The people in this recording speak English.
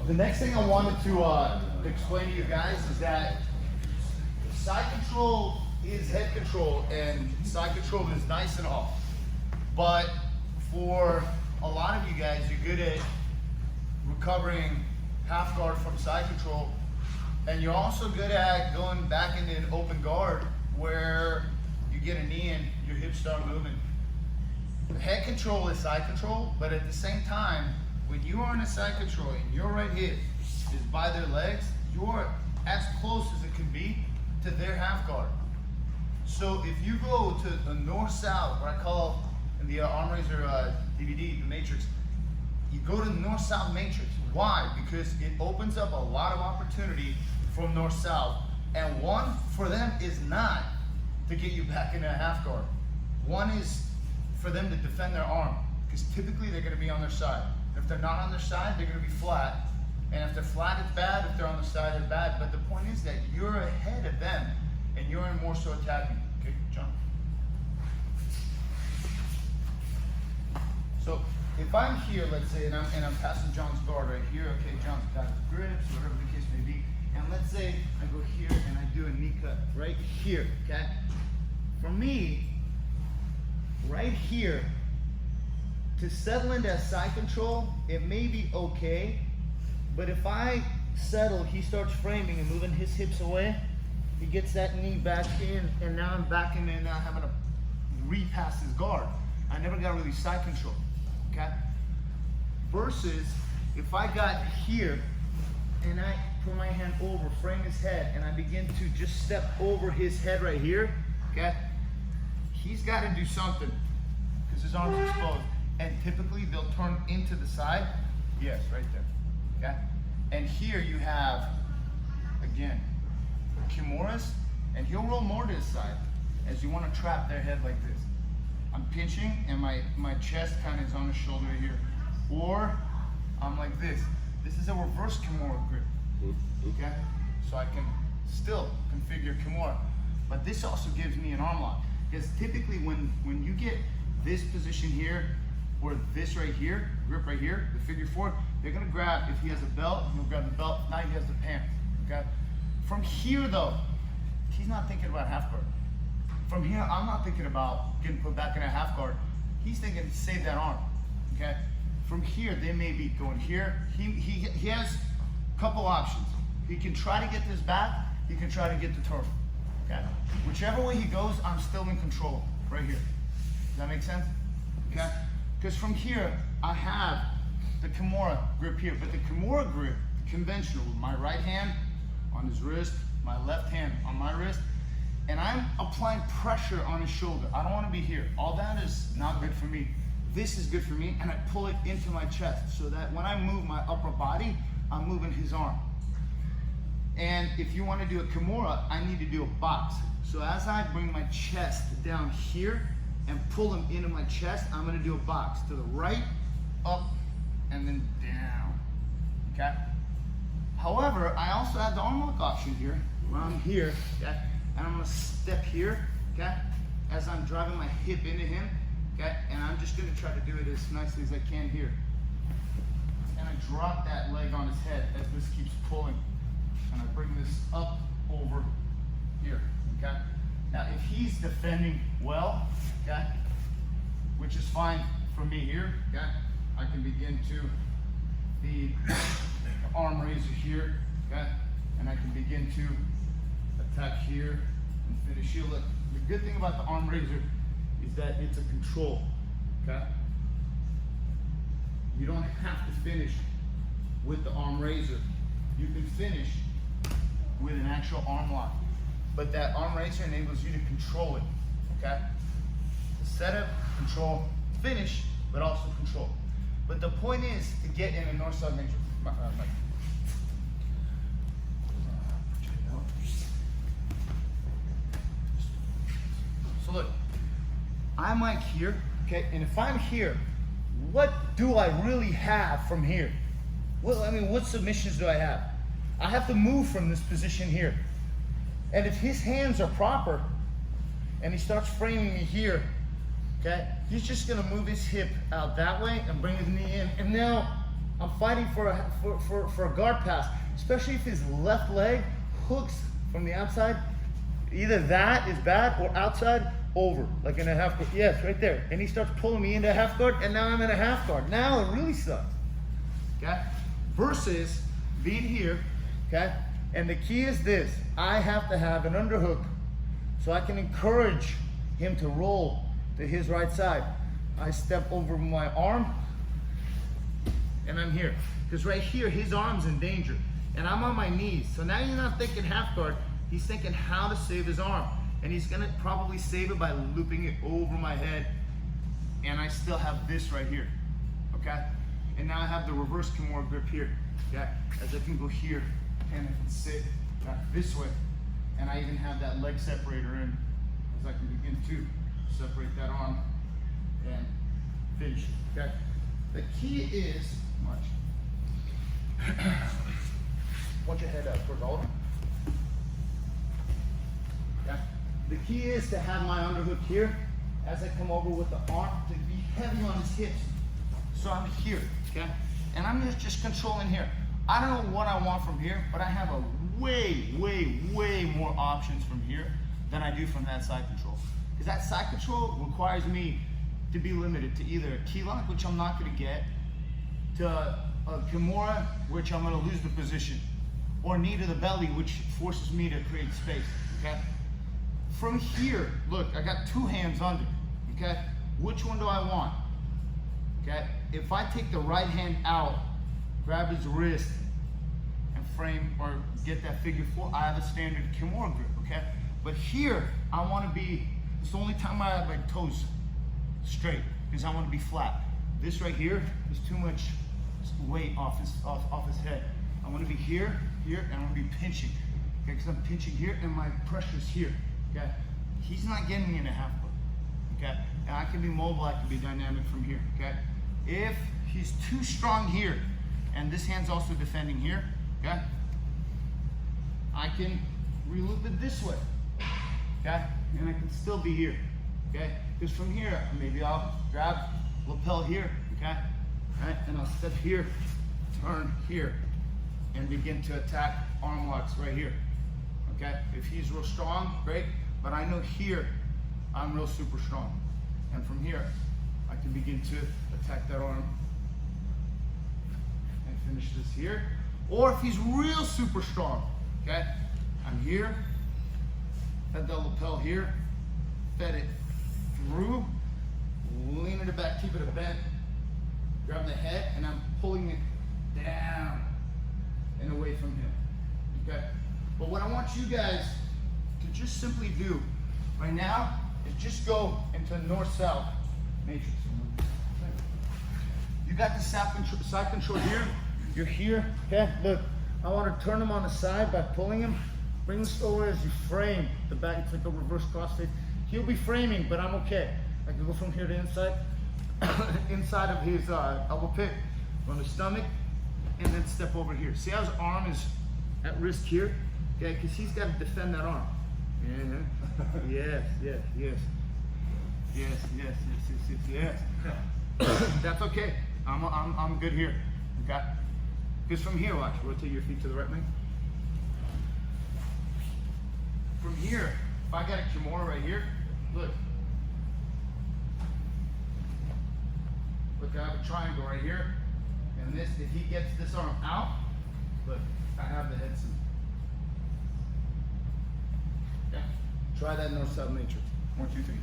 the next thing I wanted to explain to you guys is that side control is head control, and side control is nice and all. But for a lot of you guys, you're good at recovering half guard from side control, and you're also good at going back into an open guard where you get a knee and your hips start moving. Head control is side control, but at the same time, when you are in a side control and your right hip is by their legs, you're as close as it can be to their half guard. So if you go to the north-south, what I call in the arm raiser DVD, the matrix, you go to the north-south matrix. Why? Because it opens up a lot of opportunity from north-south, and one for them is not to get you back into a half guard. One is for them to defend their arm, because typically they're going to be on their side. If they're not on their side, they're going to be flat. And if they're flat, it's bad. If they're on the side, it's bad. But the point is that you're ahead of them, and you're in more so attacking. Okay, John? So if I'm here, let's say, and I'm passing John's guard right here. Okay, John's got his grips, whatever the case may be. And let's say I go here and I do a knee cut right here. Okay. For me, right here, to settle into a side control, it may be okay, but if I settle, he starts framing and moving his hips away, he gets that knee back in, and now I'm back in and now having to repass his guard. I never got really side control, okay? Versus if I got here and I put my hand over, frame his head, and I begin to just step over his head right here, okay? He's got to do something because his arm's exposed. And typically they'll turn into the side. Yes, right there. Okay? And here you have, again, Kimuras, and he'll roll more to his side as you want to trap their head like this. I'm pinching and my chest kind of is on the shoulder here. Or I'm like this. This is a reverse Kimura grip. Okay? So I can still configure Kimura. But this also gives me an arm lock. Because typically when you get this position here, or this right here, grip right here, the figure four, they're gonna grab, if he has a belt, he'll grab the belt, now he has the pants, okay? From here though, he's not thinking about half guard. From here, I'm not thinking about getting put back in a half guard. He's thinking to save that arm, okay? From here, they may be going here. He has a couple options. He can try to get this back, he can try to get the turf, okay? Whichever way he goes, I'm still in control, right here. Does that make sense? Okay? Because from here, I have the Kimura grip here, but the Kimura grip, conventional, with my right hand on his wrist, my left hand on my wrist, and I'm applying pressure on his shoulder. I don't want to be here. All that is not good for me. This is good for me, and I pull it into my chest so that when I move my upper body, I'm moving his arm. And if you want to do a Kimura, I need to do a box. So as I bring my chest down here, and pull them into my chest, I'm gonna do a box to the right, up, and then down, okay? However, I also have the arm lock option here, where I'm here, okay? And I'm gonna step here, okay? As I'm driving my hip into him, okay? And I'm just gonna try to do it as nicely as I can here. And I drop that leg on his head as this keeps pulling. And I bring this up over here, okay? Now, if he's defending well, okay, which is fine for me here, okay, I can begin to the arm raiser here, okay, and I can begin to attack here and finish here. Look, the good thing about the arm raiser is that it's a control, okay? You don't have to finish with the arm raiser. You can finish with an actual arm lock. But that arm raiser enables you to control it, okay? Setup, control, finish, but also control. But the point is to get in a north-south matrix. So look, I'm like here, okay? And if I'm here, what do I really have from here? Well, I mean, what submissions do I have? I have to move from this position here. And if his hands are proper, and he starts framing me here, okay, he's just gonna move his hip out that way and bring his knee in. And now I'm fighting for a guard pass, especially if his left leg hooks from the outside. Either that is bad or outside over, like in a half guard. Yes, right there. And he starts pulling me into a half guard, and now I'm in a half guard. Now it really sucks. Okay? Versus being here, okay? And the key is this: I have to have an underhook so I can encourage him to roll to his right side. I step over my arm, and I'm here. Because right here, his arm's in danger. And I'm on my knees. So now you're not thinking half guard, he's thinking how to save his arm. And he's gonna probably save it by looping it over my head. And I still have this right here, okay? And now I have the reverse Kimura grip here, okay? As I can go here, and I can sit back this way. And I even have that leg separator in, as I can begin to separate that arm and finish it, okay? The key is, want your head up towards all of them. Okay? The key is to have my underhook here as I come over with the arm to be heavy on his hips. So I'm here, okay? And I'm just controlling here. I don't know what I want from here, but I have a way more options from here than I do from that side control. Because that side control requires me to be limited to either a key lock, which I'm not gonna get, to a Kimura, which I'm gonna lose the position, or knee to the belly, which forces me to create space, okay? From here, look, I got two hands under, okay? Which one do I want, okay? If I take the right hand out, grab his wrist, and frame, or get that figure four, I have a standard Kimura grip, okay? But here, I wanna be, it's the only time I have my toes straight, because I wanna be flat. This right here is too much weight off his head. I want to be here, and I want to be pinching, okay? Because I'm pinching here, and my pressure's here, okay? He's not getting me in a half foot, okay? And I can be mobile, I can be dynamic from here, okay? If he's too strong here, and this hand's also defending here, okay? I can reloop it this way, okay? And I can still be here, okay? Because from here, maybe I'll grab lapel here, okay? Right? And I'll step here, turn here, and begin to attack arm locks right here, okay? If he's real strong, great, but I know here, I'm real super strong. And from here, I can begin to attack that arm and finish this here. Or if he's real super strong, okay? I'm here, fed that lapel here, fed it through, leaning it back, keep it a bent, grab the head, and I'm pulling it down and away from him, okay? But what I want you guys to just simply do right now is just go into north-south matrix. You got the side control here, you're here, okay? Look, I want to turn him on the side by pulling him. Bring this over as you frame the back, it's like a reverse crossface. He'll be framing, but I'm okay. I can go from here to inside. Inside of his elbow pit, on the stomach, and then step over here. See how his arm is at risk here? Okay, because he's got to defend that arm. Yeah. Yes. That's okay. I'm good here. Okay. Because from here, watch. Rotate your feet to the right, man. From here, if I got a Kimura right here, look. Look, I have a triangle right here, and this, if he gets this arm out, look, I have the head suit. Okay? Try that north-south matrix. 1, 2, 3.